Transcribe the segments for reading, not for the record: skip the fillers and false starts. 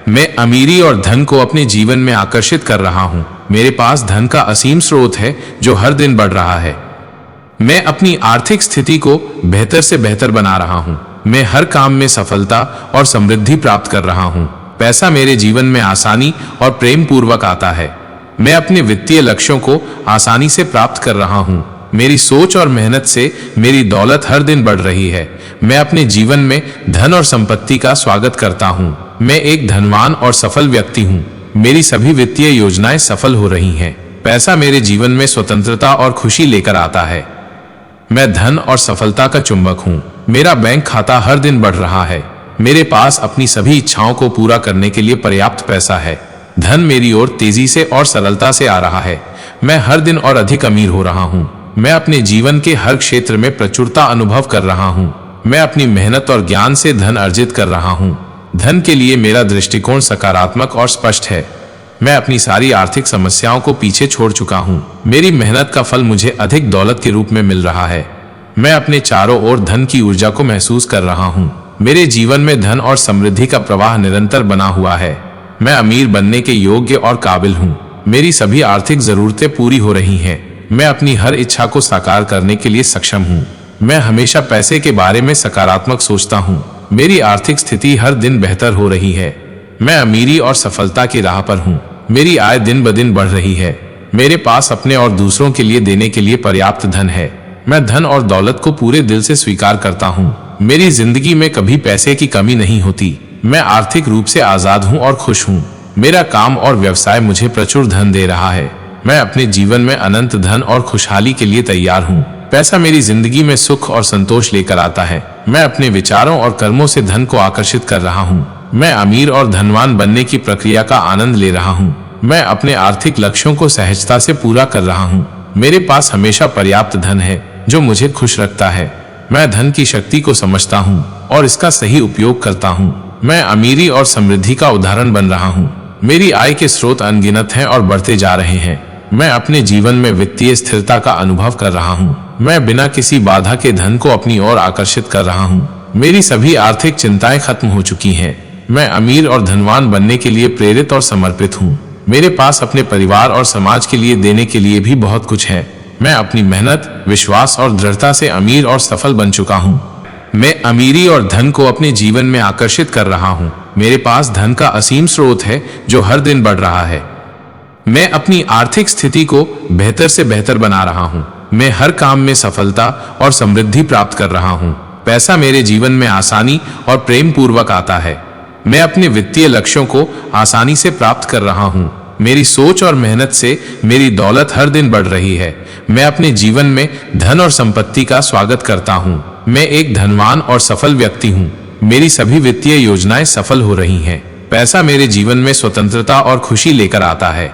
मैं अमीरी और धन को अपने जीवन में आकर्षित कर रहा हूं। मेरे पास धन का असीम स्रोत है जो हर दिन बढ़ रहा है। मैं अपनी आर्थिक स्थिति को बेहतर से बेहतर बना रहा हूं। मैं हर काम में सफलता और समृद्धि प्राप्त कर रहा हूं। पैसा मेरे जीवन में आसानी और प्रेम पूर्वक आता है। मैं अपने वित्तीय लक्ष्यों को आसानी से प्राप्त कर रहा हूं। मेरी सोच और मेहनत से मेरी दौलत हर दिन बढ़ रही है। मैं अपने जीवन में धन और संपत्ति का स्वागत करता हूं। मैं एक धनवान और सफल व्यक्ति हूं। मेरी सभी वित्तीय योजनाएं सफल हो रही हैं। पैसा मेरे जीवन में स्वतंत्रता और खुशी लेकर आता है। मैं धन और सफलता का चुंबक हूं। मेरा बैंक खाता हर दिन बढ़ रहा है। मेरे पास अपनी सभी इच्छाओं को पूरा करने के लिए पर्याप्त पैसा है। धन मेरी ओर तेजी से और सरलता से आ रहा है। मैं हर दिन और अधिक अमीर हो रहा हूं। मैं अपने जीवन के हर क्षेत्र में प्रचुरता अनुभव कर रहा हूं। मैं अपनी मेहनत और ज्ञान से धन अर्जित कर रहा हूं। धन के लिए मेरा दृष्टिकोण सकारात्मक और स्पष्ट है। मैं अपनी सारी आर्थिक समस्याओं को पीछे छोड़ चुका हूं। मेरी मेहनत का फल मुझे अधिक दौलत के रूप में मिल रहा है। मैं अपने चारों ओर धन की ऊर्जा को महसूस कर रहा हूं। मेरे जीवन में धन और समृद्धि का प्रवाह निरंतर बना हुआ है। मैं अमीर बनने के योग्य और काबिल हूं। मेरी सभी आर्थिक जरूरतें पूरी हो रही हैं। मैं अपनी हर इच्छा को साकार करने के लिए सक्षम हूं। मैं हमेशा पैसे के बारे में सकारात्मक सोचता हूं। मेरी आर्थिक स्थिति हर दिन बेहतर हो रही है। मैं अमीरी और सफलता की राह पर हूं। मेरी आय दिन ब दिन बढ़ रही है। मेरे पास अपने और दूसरों के लिए देने के लिए पर्याप्त धन है। मैं धन और दौलत को पूरे दिल से स्वीकार करता हूं। मेरी जिंदगी में कभी पैसे की कमी नहीं होती। मैं आर्थिक रूप से आजाद हूं और खुश हूं। मेरा काम और व्यवसाय मुझे प्रचुर धन दे रहा है। मैं अपने जीवन में अनंत धन और खुशहाली के लिए तैयार हूं। पैसा मेरी जिंदगी में सुख और संतोष लेकर आता है। मैं अपने विचारों और कर्मों से धन को आकर्षित कर रहा हूं। मैं अमीर और धनवान बनने की प्रक्रिया का आनंद ले रहा हूं। मैं अपने आर्थिक लक्ष्यों को सहजता से पूरा कर रहा हूं। मेरे पास हमेशा पर्याप्त धन है जो मुझे खुश रखता है। मैं धन की शक्ति को समझता हूं और इसका सही उपयोग करता हूं। मैं अमीरी और समृद्धि का उदाहरण बन रहा हूं। मेरी आय के स्रोत अनगिनत हैं और बढ़ते जा रहे हैं। मैं अपने जीवन में वित्तीय स्थिरता का अनुभव कर रहा हूं। मैं बिना किसी बाधा के धन को अपनी ओर आकर्षित कर रहा हूं। मेरी सभी आर्थिक चिंताएं खत्म हो चुकी हैं। मैं अमीर और धनवान बनने के लिए प्रेरित और समर्पित हूं। मेरे पास अपने परिवार और समाज के लिए देने के लिए भी बहुत कुछ है। मैं अपनी मेहनत, विश्वास और दृढ़ता से अमीर और सफल बन चुका हूं। मैं अमीरी और धन को अपने जीवन में आकर्षित कर रहा हूं। मेरे पास धन का असीम स्रोत है जो हर दिन बढ़ रहा है। मैं अपनी आर्थिक स्थिति को बेहतर से बेहतर बना रहा हूं। मैं हर काम में सफलता और समृद्धि प्राप्त कर रहा हूं। पैसा मेरे जीवन में आसानी और प्रेम पूर्वक आता है। मैं अपने वित्तीय लक्ष्यों को आसानी से प्राप्त कर रहा हूं। मेरी सोच और मेहनत से मेरी दौलत हर दिन बढ़ रही है। मैं अपने जीवन में धन और संपत्ति का स्वागत करता हूं। मैं एक धनवान और सफल व्यक्ति हूं। मेरी सभी वित्तीय योजनाएं सफल हो रही हैं। पैसा मेरे जीवन में स्वतंत्रता और खुशी लेकर आता है।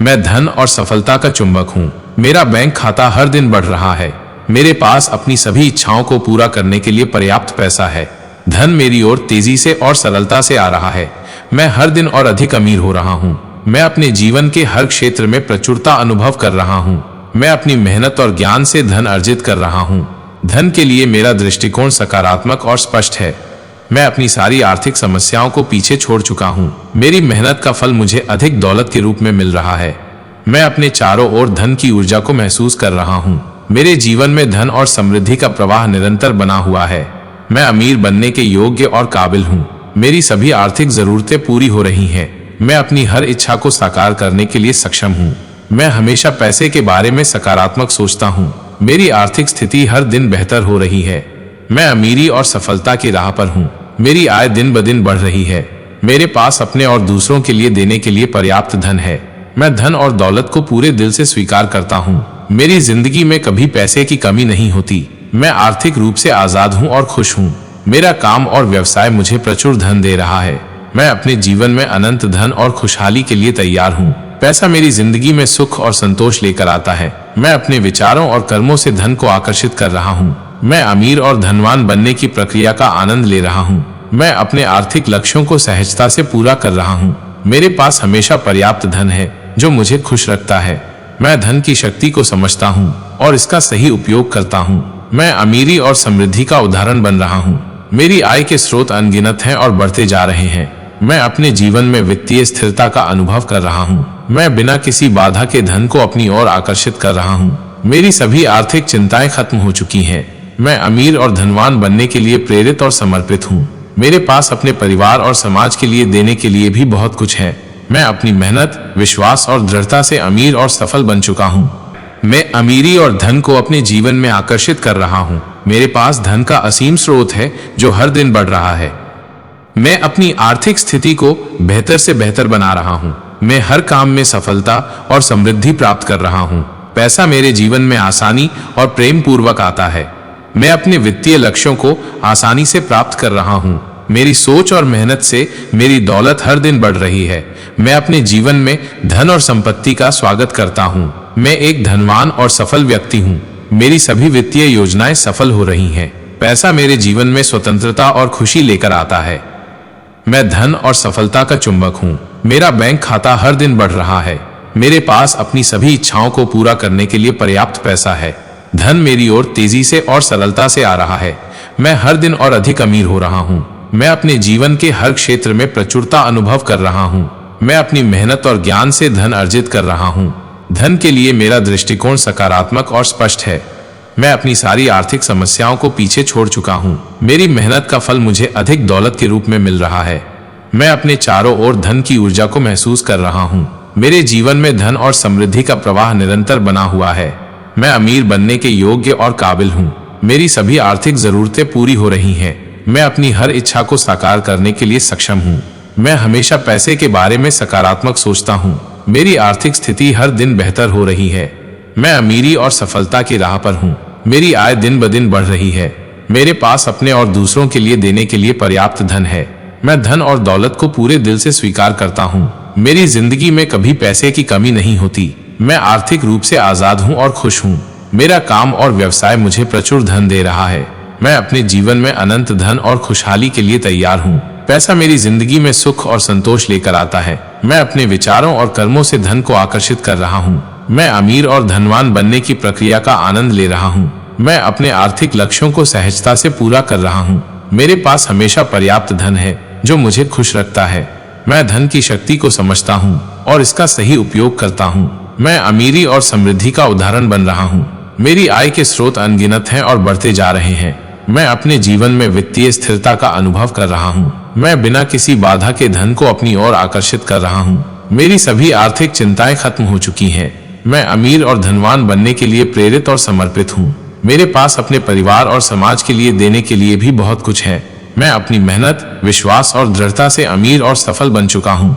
मैं धन और सफलता का चुंबक हूं। मेरा बैंक खाता हर दिन बढ़ रहा है। मेरे पास अपनी सभी इच्छाओं को पूरा करने के लिए पर्याप्त पैसा है। धन मेरी ओर तेजी से और सरलता से आ रहा है। मैं हर दिन और अधिक अमीर हो रहा हूं। मैं अपने जीवन के हर क्षेत्र में प्रचुरता अनुभव कर रहा हूं। मैं अपनी मेहनत और ज्ञान से धन अर्जित कर रहा हूं। धन के लिए मेरा दृष्टिकोण सकारात्मक और स्पष्ट है। मैं अपनी सारी आर्थिक समस्याओं को पीछे छोड़ चुका हूं। मेरी मेहनत का फल मुझे अधिक दौलत के रूप में मिल रहा है। मैं अपने चारों ओर धन की ऊर्जा को महसूस कर रहा हूं। मेरे जीवन में धन और समृद्धि का प्रवाह निरंतर बना हुआ है। मैं अमीर बनने के योग्य और काबिल हूं। मेरी सभी आर्थिक जरूरतें पूरी हो रही हैं। मैं अपनी हर इच्छा को साकार करने के लिए सक्षम हूं। मैं हमेशा पैसे के बारे में सकारात्मक सोचता हूं। मेरी आर्थिक स्थिति हर दिन बेहतर हो रही है। मैं अमीरी और सफलता की राह पर हूं। मेरी आय दिन ब दिन बढ़ रही है। मेरे पास अपने और दूसरों के लिए देने के लिए पर्याप्त धन है। मैं धन और दौलत को पूरे दिल से स्वीकार करता हूं। मेरी जिंदगी में कभी पैसे की कमी नहीं होती। मैं आर्थिक रूप से आजाद हूं और खुश हूं। मेरा काम और व्यवसाय मुझे प्रचुर धन दे रहा है। मैं अपने जीवन में अनंत धन और खुशहाली के लिए तैयार हूं। पैसा मेरी जिंदगी में सुख और संतोष लेकर आता है। मैं अपने विचारों और कर्मों से धन को आकर्षित कर रहा हूं। मैं अमीर और धनवान बनने की प्रक्रिया का आनंद ले रहा हूं। मैं अपने आर्थिक लक्ष्यों को सहजता से पूरा कर रहा हूं। मेरे पास हमेशा पर्याप्त धन है जो मुझे खुश रखता है। मैं धन की शक्ति को समझता हूं और इसका सही उपयोग करता हूं। मैं अमीरी और समृद्धि का उदाहरण बन रहा हूं। मेरी आय के स्रोत अनगिनत हैं और बढ़ते जा रहे हैं। मैं अपने जीवन में वित्तीय स्थिरता का अनुभव कर रहा हूँ। मैं बिना किसी बाधा के धन को अपनी ओर आकर्षित कर रहा हूँ। मेरी सभी आर्थिक चिंताएं खत्म हो चुकी हैं। मैं अमीर और धनवान बनने के लिए प्रेरित और समर्पित हूँ। मेरे पास अपने परिवार और समाज के लिए देने के लिए भी बहुत कुछ है। मैं अपनी मेहनत, विश्वास और दृढ़ता से अमीर और सफल बन चुका हूँ। मैं अमीरी और धन को अपने जीवन में आकर्षित कर रहा हूँ। मेरे पास धन का असीम स्रोत है जो हर दिन बढ़ रहा है। मैं अपनी आर्थिक स्थिति को बेहतर से बेहतर बना रहा हूँ। मैं हर काम में सफलता और समृद्धि प्राप्त कर रहा हूँ। पैसा मेरे जीवन में आसानी और प्रेम पूर्वक आता है। मैं अपने वित्तीय लक्ष्यों को आसानी से प्राप्त कर रहा हूँ। मेरी सोच और मेहनत से मेरी दौलत हर दिन बढ़ रही है। मैं अपने जीवन में धन और संपत्ति का स्वागत करता हूँ। मैं एक धनवान और सफल व्यक्ति हूँ। मेरी सभी वित्तीय योजनाएं सफल हो रही हैं। पैसा मेरे जीवन में स्वतंत्रता और खुशी लेकर आता है। मैं धन और सफलता का चुंबक हूँ। मेरा बैंक खाता हर दिन बढ़ रहा है। मेरे पास अपनी सभी इच्छाओं को पूरा करने के लिए पर्याप्त पैसा है। धन मेरी ओर तेजी से और सरलता से आ रहा है। मैं हर दिन और अधिक अमीर हो रहा हूँ। मैं अपने जीवन के हर क्षेत्र में प्रचुरता अनुभव कर रहा हूँ। मैं अपनी मेहनत और ज्ञान से धन अर्जित कर रहा हूँ। धन के लिए मेरा दृष्टिकोण सकारात्मक और स्पष्ट है। मैं अपनी सारी आर्थिक समस्याओं को पीछे छोड़ चुका हूँ। मेरी मेहनत का फल मुझे अधिक दौलत के रूप में मिल रहा है। मैं अपने चारों ओर धन की ऊर्जा को महसूस कर रहा हूँ। मेरे जीवन में धन और समृद्धि का प्रवाह निरंतर बना हुआ है। मैं अमीर बनने के योग्य और काबिल हूँ। मेरी सभी आर्थिक जरूरतें पूरी हो रही हैं। मैं अपनी हर इच्छा को साकार करने के लिए सक्षम हूँ। मैं हमेशा पैसे के बारे में सकारात्मक सोचता हूँ। मेरी आर्थिक स्थिति हर दिन बेहतर हो रही है। मैं अमीरी और सफलता की राह पर हूँ। मेरी आय दिन ब दिन बढ़ रही है। मेरे पास अपने और दूसरों के लिए देने के लिए पर्याप्त धन है। मैं धन और दौलत को पूरे दिल से स्वीकार करता हूँ। मेरी जिंदगी में कभी पैसे की कमी नहीं होती। मैं आर्थिक रूप से आजाद हूँ और खुश हूँ। मेरा काम और व्यवसाय मुझे प्रचुर धन दे रहा है। मैं अपने जीवन में अनंत धन और खुशहाली के लिए तैयार हूँ। पैसा मेरी जिंदगी में सुख और संतोष लेकर आता है। मैं अपने विचारों और कर्मों से धन को आकर्षित कर रहा हूँ। मैं अमीर और धनवान बनने की प्रक्रिया का आनंद ले रहा हूँ। मैं अपने आर्थिक लक्ष्यों को सहजता से पूरा कर रहा हूँ। मेरे पास हमेशा पर्याप्त धन है जो मुझे खुश रखता है। मैं धन की शक्ति को समझता हूँ और इसका सही उपयोग करता हूँ। मैं अमीरी और समृद्धि का उदाहरण बन रहा हूँ। मेरी आय के स्रोत अनगिनत हैं और बढ़ते जा रहे हैं। मैं अपने जीवन में वित्तीय स्थिरता का अनुभव कर रहा हूँ। मैं बिना किसी बाधा के धन को अपनी ओर आकर्षित कर रहा हूँ। मेरी सभी आर्थिक चिंताएं खत्म हो चुकी हैं। मैं अमीर और धनवान बनने के लिए प्रेरित और समर्पित हूँ। मेरे पास अपने परिवार और समाज के लिए देने के लिए भी बहुत कुछ है। मैं अपनी मेहनत, विश्वास और दृढ़ता से अमीर और सफल बन चुका हूँ।